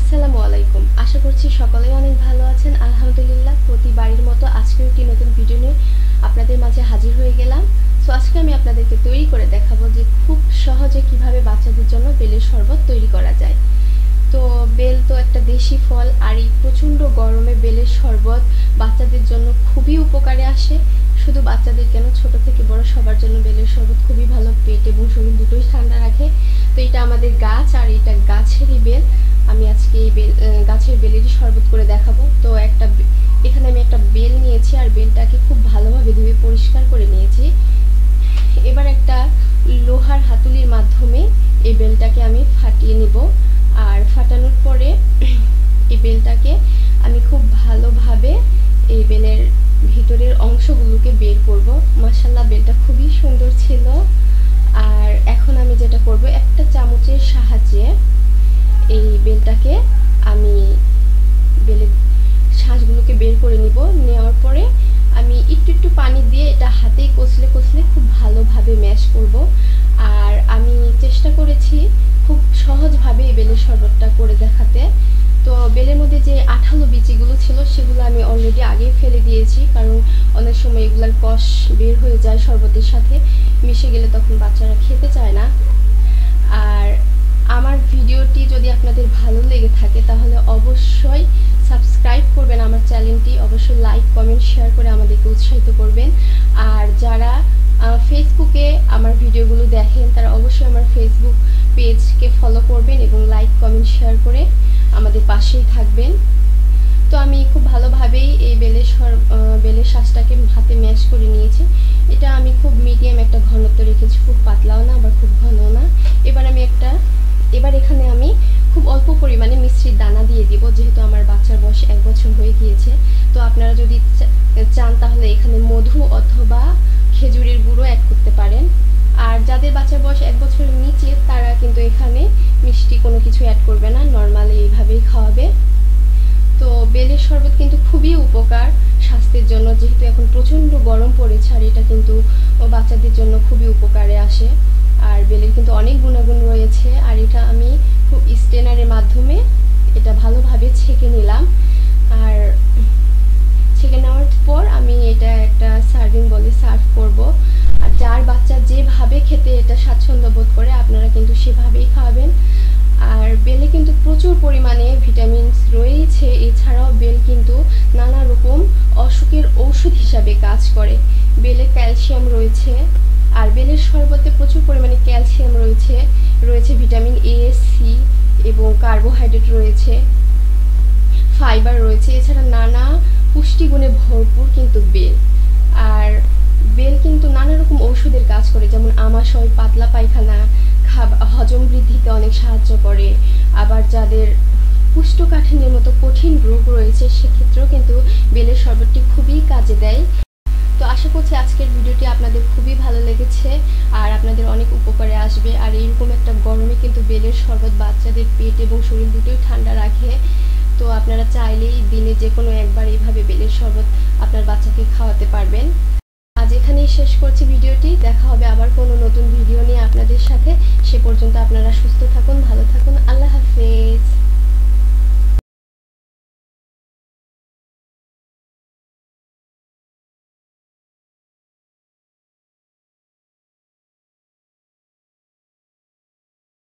আসসালামু আলাইকুম। আশা করছি সকলেই অনেক ভালো আছেন। আলহামদুলিল্লাহ, প্রতিবারের মতো আজকেও একটি নতুন ভিডিও নিয়ে আপনাদের মাঝে হাজির হয়ে গেলাম। সো আজকে আমি আপনাদেরকে তৈরি করে দেখাবো যে খুব সহজে কিভাবে বাচ্চাদের জন্য বেলের শরবত তৈরি করা যায়। তো বেল তো একটা দেশি ফল, আর এই প্রচণ্ড গরমে বেলের শরবত বাচ্চাদের জন্য খুবই উপকারে আসে। শুধু বাচ্চাদের কেন, ছোট থেকে বড় সবার জন্য বেলের শরবত খুবই ভালো, পেট এবং শরীর দুটোই ঠান্ডা রাখে। তো এটা আমাদের গাছ, আর এটা গাছেরই বেল। আমি আজকে এই গাছের বেলেরই শরবত করে দেখাবো। তো এখানে আমি একটা বেল নিয়েছি, আর বেলটাকে খুব ভালোভাবে ধুয়ে পরিষ্কার করে নিয়েছি। এবার একটা লোহার হাতুলির মাধ্যমে এই বেলটাকে আমি ফাটিয়ে নিব, আর ফাটানোর পরে এই বেলটাকে আমি খুব ভালোভাবে এই বেলের ভিতরের অংশগুলোকে বের করব। মাশাআল্লাহ, বেলটা খুবই সুন্দর ছিল। আর এখন আমি যেটা করব, একটা চামচের সাহায্যে এই বেলটাকে আমি বেলের শাঁসগুলোকে বের করে নিব। নেওয়ার পরে আমি একটু পানি দিয়ে এটা হাতেই কষলে খুব ভালোভাবে ম্যাশ করব। আর আমি চেষ্টা করেছি খুব সহজভাবে এই বেলের শরবতটা করে দেখাতে। তো বেলের মধ্যে যে আঠালো বিচিগুলো ছিল সেগুলো আমি অলরেডি আগেই ফেলে দিয়েছি, কারণ অনেক সময় এগুলার কষ বের হয়ে যায়, শরবতের সাথে মিশে গেলে তখন বাচ্চারা খেতে চায় না। আর আমার ভিডিওটি যদি আপনাদের ভালো লেগে থাকে তাহলে অবশ্যই সাবস্ক্রাইব করবেন আমার চ্যানেলটি, অবশ্যই লাইক কমেন্ট শেয়ার করে আমাদেরকে উৎসাহিত করবেন। আর যারা ফেসবুকে আমার ভিডিওগুলো দেখেন তারা অবশ্যই আমার ফেসবুক পেজকে ফলো করবেন এবং লাইক কমেন্ট শেয়ার করে আমাদের পাশেই থাকবেন। তো আমি খুব ভালোভাবেই এই বেলের শাঁসটাকে হাতে ম্যাশ করে নিয়েছি। এটা আমি খুব মিডিয়াম একটা ঘনত্ব রেখেছি, খুব পাতলাও না আবার খুব ঘনও না। এবার এখানে আমি খুব অল্প পরিমাণে মিষ্টির দানা দিয়ে দিব, যেহেতু আমার বাচ্চার বয়স 1 বছর হয়ে গিয়েছে। তো আপনারা যদি চান তাহলে এখানে মধু অথবা খেজুরের গুঁড়ো অ্যাড করতে পারেন। আর যাদের বাচ্চার বয়স 1 বছরের নিচে তারা কিন্তু এখানে মিষ্টি কোনো কিছু অ্যাড করবে না, নর্মালি এইভাবেই খাওয়াবে। তো বেলের শরবত কিন্তু খুবই উপকার স্বাস্থ্যের জন্য, যেহেতু এখন প্রচণ্ড গরম পড়েছে, আর এটা কিন্তু বাচ্চাদের জন্য খুবই উপকারে আসে। আর বেলের কিন্তু অনেক গুণাগুণ রয়েছে। আর এটা আমি খুব স্টেনারের মাধ্যমে এটা ভালোভাবে ছেঁকে নিলাম। আর ছেঁকে নেওয়ার পর আমি এটা একটা সার্ভিং বলে সার্ভ করব। আর যার বাচ্চা যেভাবে খেতে এটা স্বাচ্ছন্দ্য বোধ করে আপনারা কিন্তু সেভাবেই খাওয়াবেন। আর বেলে কিন্তু প্রচুর পরিমাণে ভিটামিনস রয়েছে। এছাড়াও বেল কিন্তু নানা রকম অসুখের ঔষধ হিসাবে কাজ করে। বেলে ক্যালসিয়াম রয়েছে, আর বেলের শরবতে প্রচুর পরিমাণে ক্যালসিয়াম রয়েছে ভিটামিন এ, সি এবং কার্বোহাইড্রেট রয়েছে, ফাইবার রয়েছে। এছাড়া নানা পুষ্টিগুণে ভরপুর কিন্তু বেল। আর বেল কিন্তু নানা রকম ঔষধের কাজ করে, যেমন আমাশয়, পাতলা পায়খানা, হজম বৃদ্ধিতে অনেক সাহায্য করে। আবার যাদের কোষ্ঠকাঠিন্যের মতো কঠিন রোগ রয়েছে সেক্ষেত্রেও কিন্তু বেলের শরবতটি খুবই কাজে দেয়। তো আশা করছি আজকের ভিডিওটি আপনাদের খুবই ভালো লেগেছে আর আপনাদের অনেক উপকারে আসবে। আর এইরকম একটা গরমে কিন্তু বেলের শরবত বাচ্চাদের পেট এবং শরীর দুটোই ঠান্ডা রাখে। তো আপনারা চাইলেই দিনে যে কোনো একবার এইভাবে বেলের শরবত আপনার বাচ্চাকে খাওয়াতে পারবেন। আজ এখানেই শেষ করছি ভিডিওটি। দেখা হবে আবার কোনো নতুন ভিডিও নিয়ে আপনাদের সাথে। সে পর্যন্ত আপনারা সুস্থ থাকুন, ভালো থাকুন।